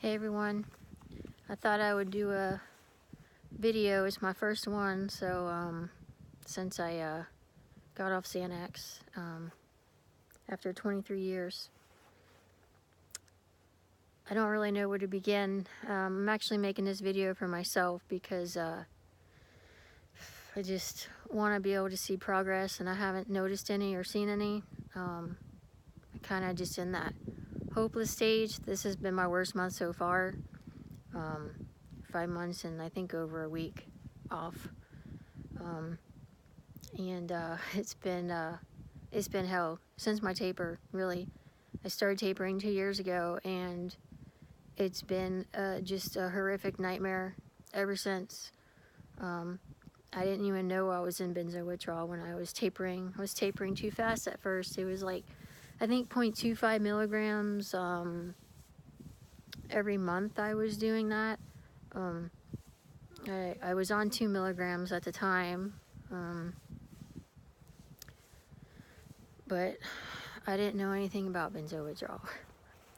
Hey everyone, I thought I would do a video. It's my first one, so since I got off Xanax after 23 years. I don't really know where to begin. I'm actually making this video for myself because I just want to be able to see progress, and I haven't noticed any or seen any. I'm kind of just in that hopeless stage. This has been my worst month so far. 5 months and I think over a week off. It's been hell since my taper, really. I started tapering 2 years ago, and it's been just a horrific nightmare ever since. I didn't even know I was in benzowithdrawal when I was tapering. I was tapering too fast at first. It was like, I think 0.25 milligrams every month I was doing that. I was on 2 milligrams at the time, but I didn't know anything about benzowithdrawal.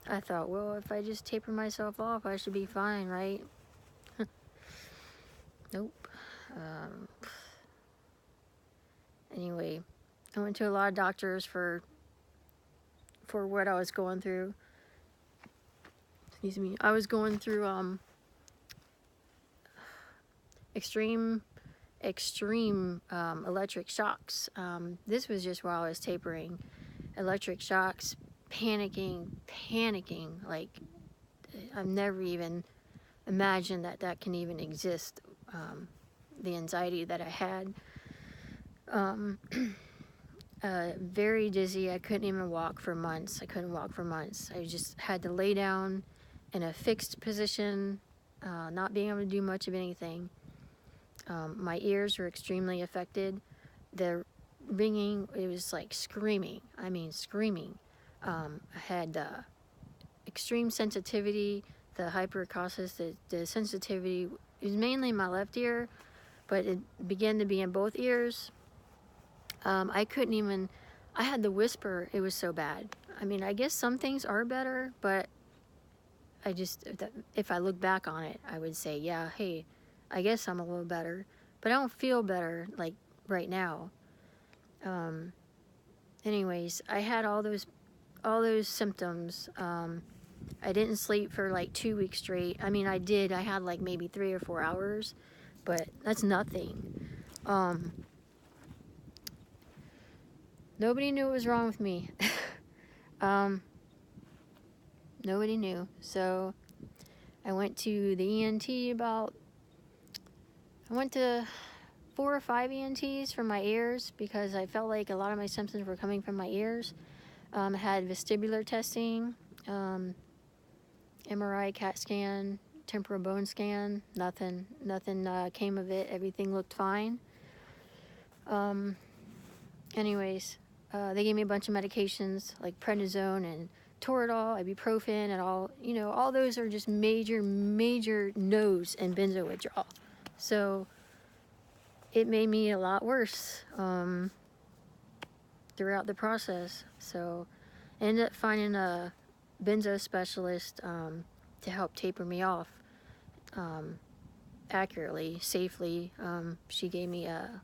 I thought, well, if I just taper myself off, I should be fine, right? Nope. Anyway, I went to a lot of doctors for what I was going through. Excuse me. I was going through extreme electric shocks. This was just while I was tapering. Electric shocks, panicking, like I've never even imagined that can even exist. The anxiety that I had. Very dizzy. I couldn't even walk for months. I just had to lay down in a fixed position, not being able to do much of anything. My ears were extremely affected. The ringing, it was like screaming. I mean, screaming. I had extreme sensitivity, the hyperacusis, the sensitivity. It was mainly in my left ear, but it began to be in both ears. I couldn't even, I had to whisper. It was so bad. I mean, I guess some things are better, but I just, if I look back on it, I would say, yeah, hey, I guess I'm a little better, but I don't feel better like right now. Anyways, I had all those symptoms. I didn't sleep for like 2 weeks straight. I mean, I had like maybe 3 or 4 hours, but that's nothing. Nobody knew what was wrong with me. Nobody knew. So I went to the ENT I went to 4 or 5 ENTs for my ears because I felt like a lot of my symptoms were coming from my ears. I had vestibular testing, MRI, CAT scan, temporal bone scan. Nothing came of it. Everything looked fine. Anyways, they gave me a bunch of medications like prednisone and Toradol, ibuprofen, and all those are just major no's in benzowithdrawal. So it made me a lot worse throughout the process. So I ended up finding a benzo specialist to help taper me off accurately, safely. She gave me a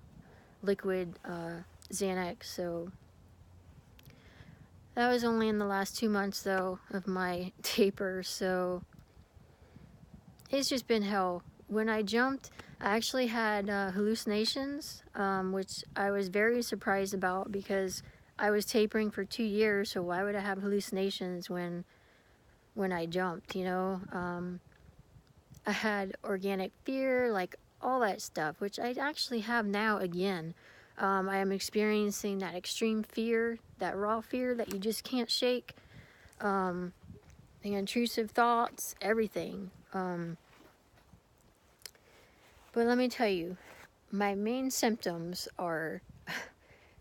liquid Xanax. So that was only in the last 2 months though of my taper. So it's just been hell. When I jumped, I actually had hallucinations, which I was very surprised about because I was tapering for 2 years, so why would I have hallucinations when I jumped, you know? I had organic fear, like all that stuff, which I actually have now again. I am experiencing that extreme fear, that raw fear that you just can't shake, the intrusive thoughts, everything. But let me tell you, my main symptoms are,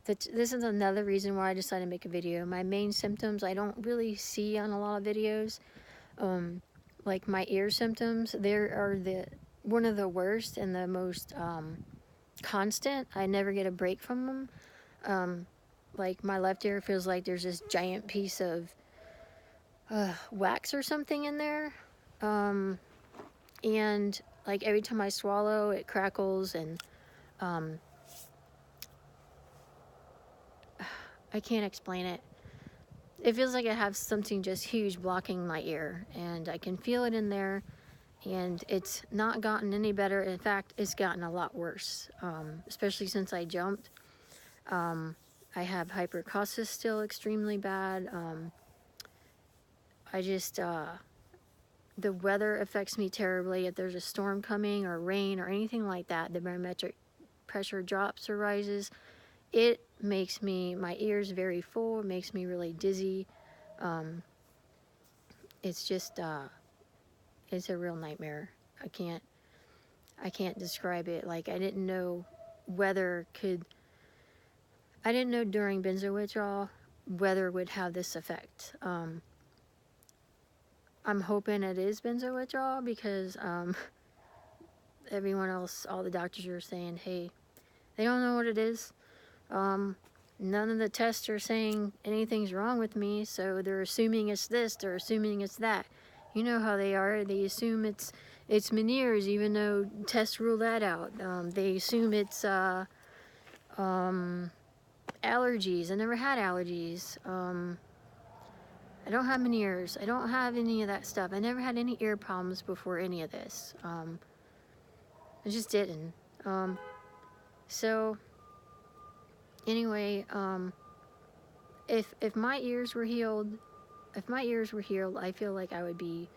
this is another reason why I decided to make a video. My main symptoms I don't really see on a lot of videos. Like my ear symptoms, one of the worst and the most constant. I never get a break from them. Like my left ear feels like there's this giant piece of wax or something in there. And like every time I swallow, it crackles, and I can't explain it. It feels like I have something just huge blocking my ear, and I can feel it in there, and it's not gotten any better. In fact, it's gotten a lot worse, especially since I jumped. I have hyperacousis still extremely bad. I just, the weather affects me terribly. If there's a storm coming or rain or anything like that, the barometric pressure drops or rises. It makes me, my ears very full. It makes me really dizzy. It's just, it's a real nightmare. I can't describe it. Like, I didn't know during benzo withdrawal weather would have this effect. I'm hoping it is benzo withdrawal, because everyone else, all the doctors are saying, hey, they don't know what it is. None of the tests are saying anything's wrong with me, so they're assuming it's this, they're assuming it's that. You know how they are. They assume it's Meniere's, even though tests rule that out. They assume it's allergies. I never had allergies. I don't have Meniere's. I don't have any of that stuff. I never had any ear problems before any of this. I just didn't. So anyway, if my ears were healed, I feel like I would be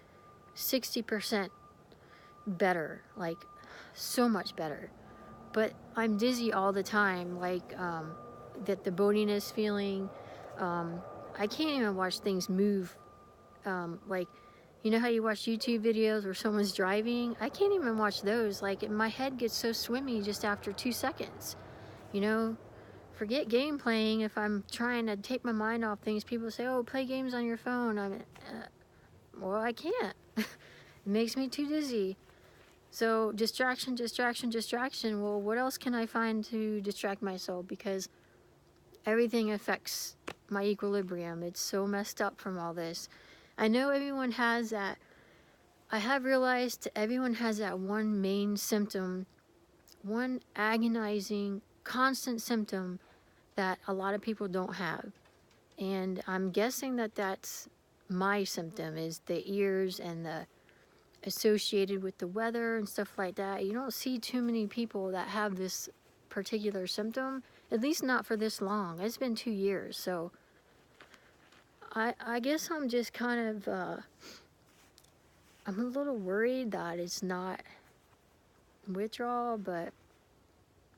60% better, like so much better. But I'm dizzy all the time, like that the bodiness feeling. I can't even watch things move. Like, you know how you watch YouTube videos where someone's driving? I can't even watch those. Like, my head gets so swimmy just after 2 seconds. You know, forget game playing. If I'm trying to take my mind off things, people say, oh, play games on your phone. Well, I can't. It makes me too dizzy. So distraction. Well, what else can I find to distract myself? Because everything affects my equilibrium. It's so messed up from all this. I know everyone has that. I have realized everyone has that one main symptom, one agonizing, constant symptom that a lot of people don't have. And I'm guessing that that's my symptom, is the ears and the associated with the weather and stuff like that. You don't see too many people that have this particular symptom, at least not for this long. It's been 2 years, so I guess I'm just kind of, I'm a little worried that it's not withdrawal, but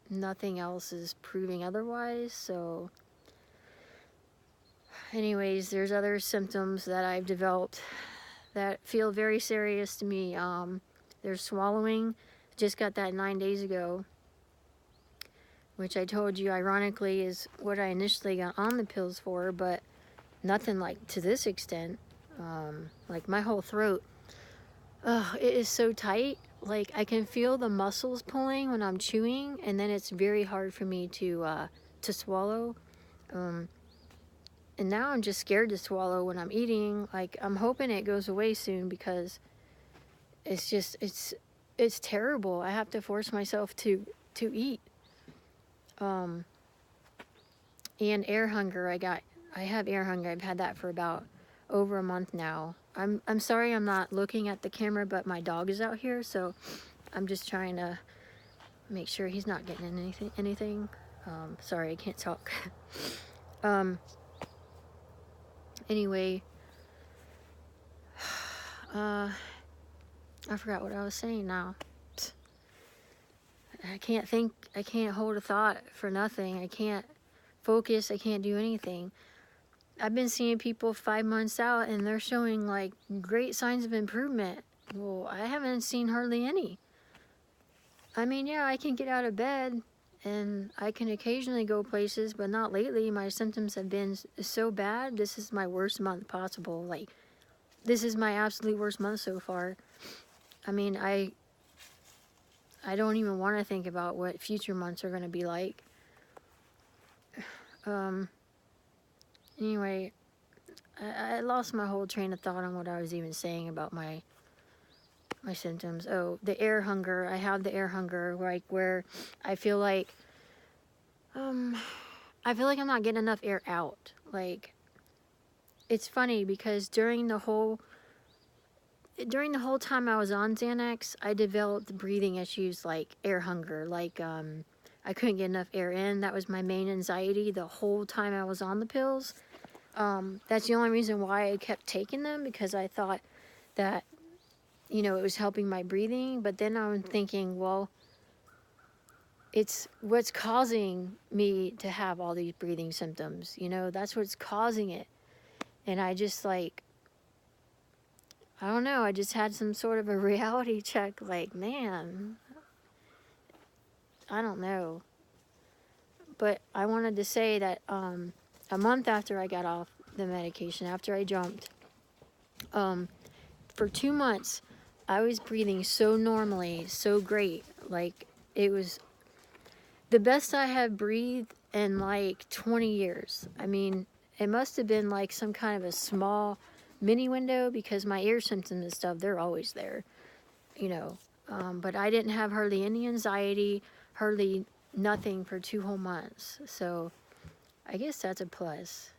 nothing else is proving otherwise. So anyways, there's other symptoms that I've developed that feel very serious to me. There's swallowing. Just got that 9 days ago, which I told you ironically is what I initially got on the pills for, but nothing like to this extent. Like my whole throat, it is so tight. Like I can feel the muscles pulling when I'm chewing, and then it's very hard for me to swallow. And now I'm just scared to swallow when I'm eating. Like I'm hoping it goes away soon, because it's just, it's terrible. I have to force myself to eat. And air hunger, I have air hunger. I've had that for about over a month now. I'm sorry I'm not looking at the camera, but my dog is out here, so I'm just trying to make sure he's not getting anything. Sorry, I can't talk. Anyway, I forgot what I was saying now. I can't think, I can't hold a thought for nothing. I can't focus, I can't do anything. I've been seeing people 5 months out and they're showing like great signs of improvement. Well, I haven't seen hardly any. I mean, yeah, I can get out of bed and I can occasionally go places, but not lately. My symptoms have been so bad. This is my worst month possible. Like, this is my absolute worst month so far. I mean, I don't even want to think about what future months are going to be like. Anyway, I lost my whole train of thought on what I was even saying about my my symptoms. Oh, the air hunger. I have the air hunger, like where I feel like I'm not getting enough air out. Like, it's funny because during the whole time I was on Xanax, I developed breathing issues like air hunger. Like, I couldn't get enough air in. That was my main anxiety the whole time I was on the pills. That's the only reason why I kept taking them, because I thought that, you know, it was helping my breathing. But then I'm thinking, well, it's what's causing me to have all these breathing symptoms. You know, that's what's causing it. And I just like, I don't know, I just had some sort of a reality check, like, man, I don't know. But I wanted to say that a month after I got off the medication, after I jumped, for 2 months, I was breathing so normally, so great. Like, it was the best I have breathed in like 20 years. I mean, it must have been like some kind of a small mini window, because my ear symptoms and stuff, they're always there, you know. But I didn't have hardly any anxiety, hardly nothing for 2 whole months. So I guess that's a plus.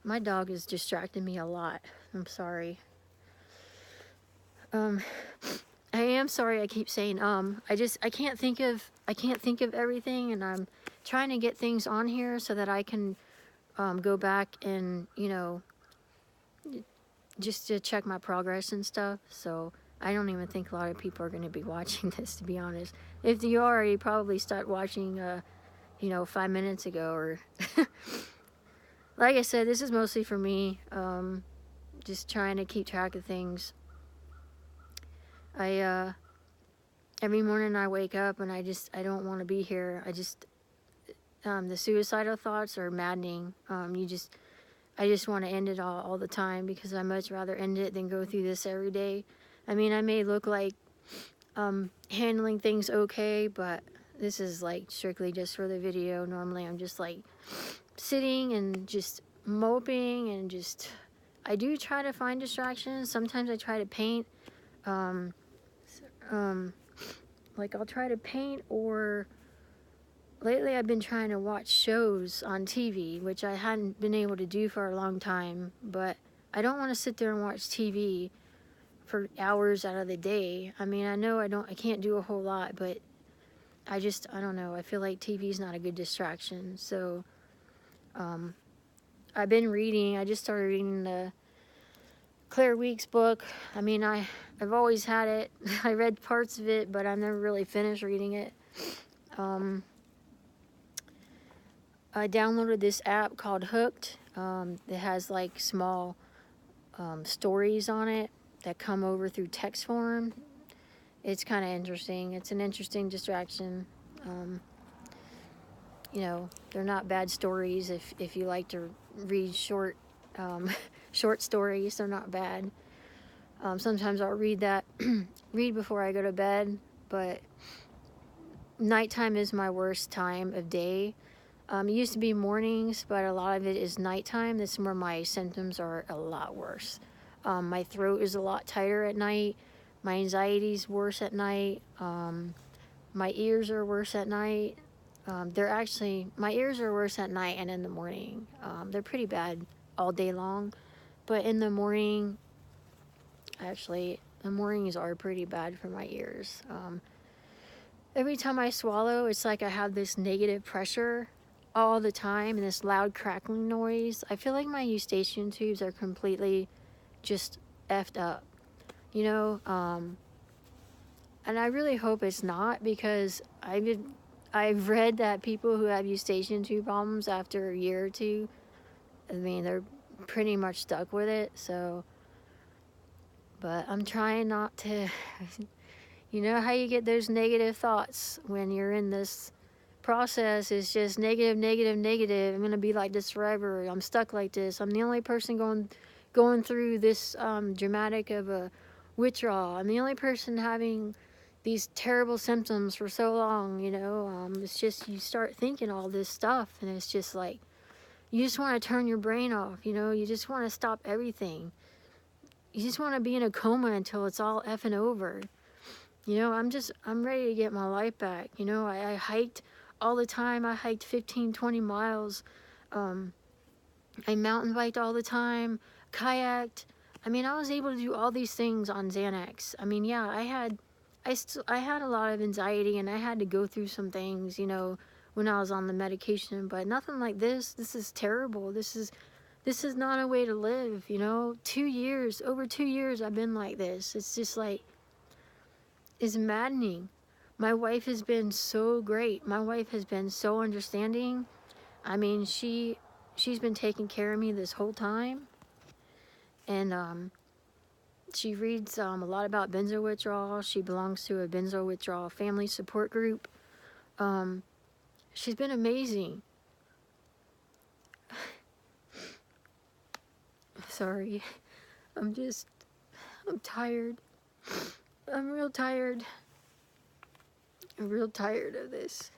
My dog is distracting me a lot. I'm sorry. I am sorry I keep saying I can't think of everything, and I'm trying to get things on here so that I can go back and, you know, just to check my progress and stuff. So I don't even think a lot of people are going to be watching this, to be honest. If you are, you probably start watching, you know, 5 minutes ago, or like I said, this is mostly for me, just trying to keep track of things. Every morning I wake up and I don't want to be here. The suicidal thoughts are maddening. I just want to end it all the time, because I much rather end it than go through this every day. I mean, I may look like handling things okay, but this is like strictly just for the video. Normally I'm just like sitting and just moping, and just, I do try to find distractions. Sometimes I try to paint. Like, I'll try to paint, or lately I've been trying to watch shows on TV, which I hadn't been able to do for a long time. But I don't want to sit there and watch TV for hours out of the day. I mean, I know I can't do a whole lot, but I don't know. I feel like TV is not a good distraction. So, I've been reading. I just started reading the Claire Week's book. I mean, I've always had it. I read parts of it, but I never really finished reading it. I downloaded this app called Hooked. It has like small stories on it that come over through text form. It's kind of interesting. It's an interesting distraction. You know, they're not bad stories. If you like to read short stories, they're not bad. Sometimes I'll read before I go to bed, but nighttime is my worst time of day. It used to be mornings, but a lot of it is nighttime. This is where my symptoms are a lot worse. My throat is a lot tighter at night. My anxiety's worse at night. My ears are worse at night. My ears are worse at night and in the morning. They're pretty bad all day long, but in the morning, actually, the mornings are pretty bad for my ears. Every time I swallow, it's like I have this negative pressure all the time, and this loud crackling noise. I feel like my eustachian tubes are completely just effed up, you know. And I really hope it's not, because I've read that people who have eustachian tube problems after a year or two, I mean, they're pretty much stuck with it. So, but I'm trying not to. You know how you get those negative thoughts when you're in this process? It's just negative, negative, negative. I'm going to be like this forever. I'm stuck like this. I'm the only person going through this dramatic of a withdrawal. I'm the only person having these terrible symptoms for so long, you know. It's just, you start thinking all this stuff, and it's just like, you just want to turn your brain off, you know. You just want to stop everything. you just want to be in a coma until it's all effing over. You know, I'm ready to get my life back. You know, I hiked all the time. I hiked 15, 20 miles. I mountain biked all the time, kayaked. I mean, I was able to do all these things on Xanax. I mean, yeah, I had a lot of anxiety, and I had to go through some things, you know, when I was on the medication, but nothing like this. This is terrible. This is not a way to live, you know. 2 years, over 2 years I've been like this. It's just like, it's maddening. My wife has been so great. My wife has been so understanding. I mean, she's been taking care of me this whole time. And she reads a lot about benzo withdrawal. She belongs to a benzo withdrawal family support group. She's been amazing. Sorry. I'm tired. I'm real tired. I'm real tired of this.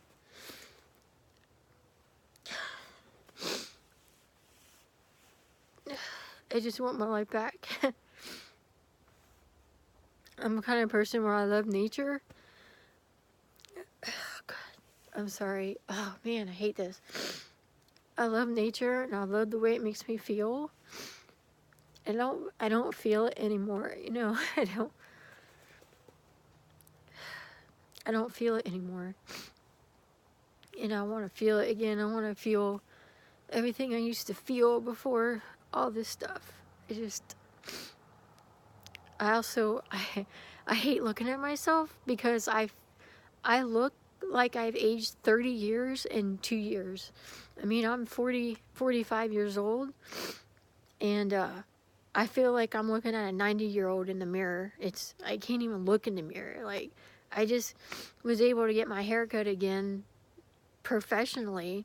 I just want my life back. I'm the kind of person where I love nature. Oh, God. I'm sorry. Oh, man, I hate this. I love nature, and I love the way it makes me feel. And I don't feel it anymore, you know. I don't feel it anymore. And I want to feel it again. I want to feel everything I used to feel before all this stuff. I hate looking at myself, because I look like I've aged 30 years in 2 years. I mean, I'm 45 years old, and I feel like I'm looking at a 90-year-old in the mirror. I can't even look in the mirror. Like, I just was able to get my hair cut again professionally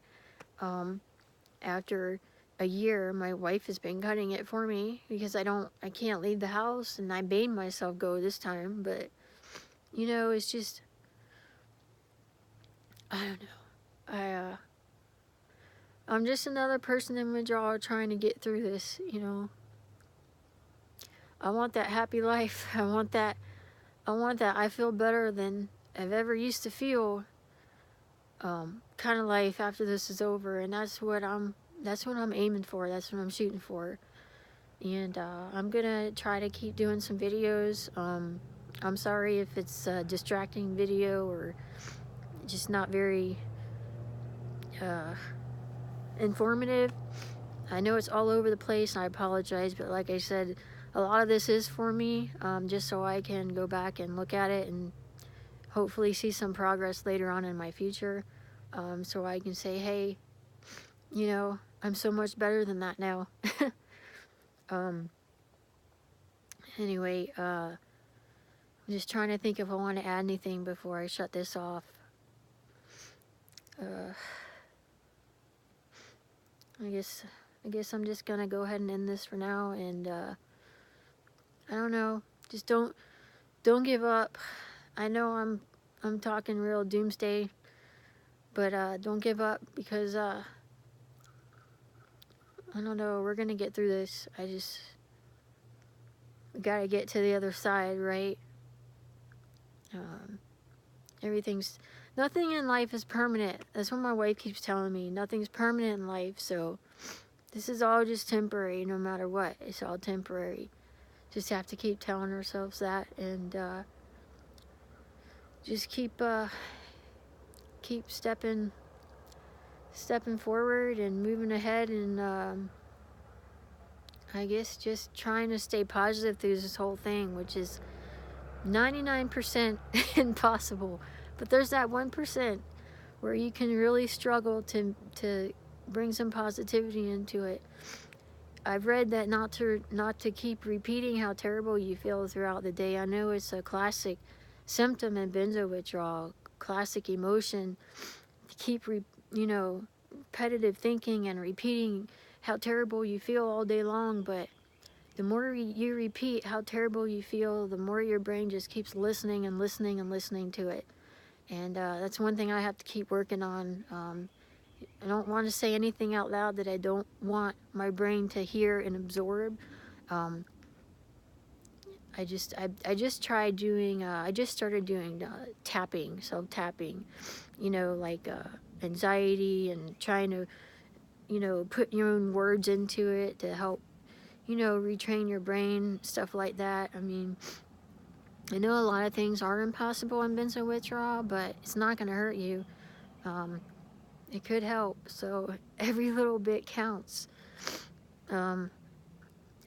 after a year. My wife has been cutting it for me, because I can't leave the house, and I made myself go this time. But, you know, it's just, I don't know. I'm just another person in withdrawal trying to get through this, you know. I want that happy life. I want that I feel better than I've ever used to feel kind of life after this is over. And that's what I'm aiming for. That's what I'm shooting for. And I'm gonna try to keep doing some videos. I'm sorry if it's a distracting video or just not very informative. I know it's all over the place, and I apologize, but like I said, a lot of this is for me, just so I can go back and look at it and hopefully see some progress later on in my future, so I can say, hey, you know, I'm so much better than that now. Anyway, I'm just trying to think if I want to add anything before I shut this off. I guess I'm just gonna go ahead and end this for now, and I don't know, just don't give up. I know I'm talking real doomsday, but don't give up, because I don't know, we're gonna get through this. We gotta get to the other side, right? Nothing in life is permanent. That's what my wife keeps telling me. Nothing's permanent in life, so this is all just temporary. No matter what, it's all temporary. Just have to keep telling ourselves that, and just keep stepping forward and moving ahead, and I guess just trying to stay positive through this whole thing, which is 99% impossible. But there's that 1% where you can really struggle to bring some positivity into it. I've read that not to keep repeating how terrible you feel throughout the day. I know it's a classic symptom in benzo withdrawal, classic emotion, to keep repetitive thinking and repeating how terrible you feel all day long. But the more you repeat how terrible you feel, the more your brain just keeps listening and listening and listening to it. And that's one thing I have to keep working on. I don't want to say anything out loud that I don't want my brain to hear and absorb. I just tried doing, I just started doing tapping, self-tapping, you know, like anxiety, and trying to, you know, put your own words into it to help, you know, retrain your brain, stuff like that. I mean, I know a lot of things are impossible in benzo withdrawal, but it's not going to hurt you. It could help, so every little bit counts.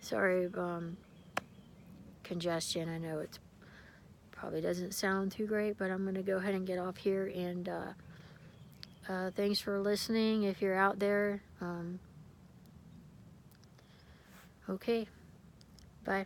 Sorry, congestion. I know it probably doesn't sound too great, but I'm going to go ahead and get off here, and thanks for listening if you're out there. Okay, bye.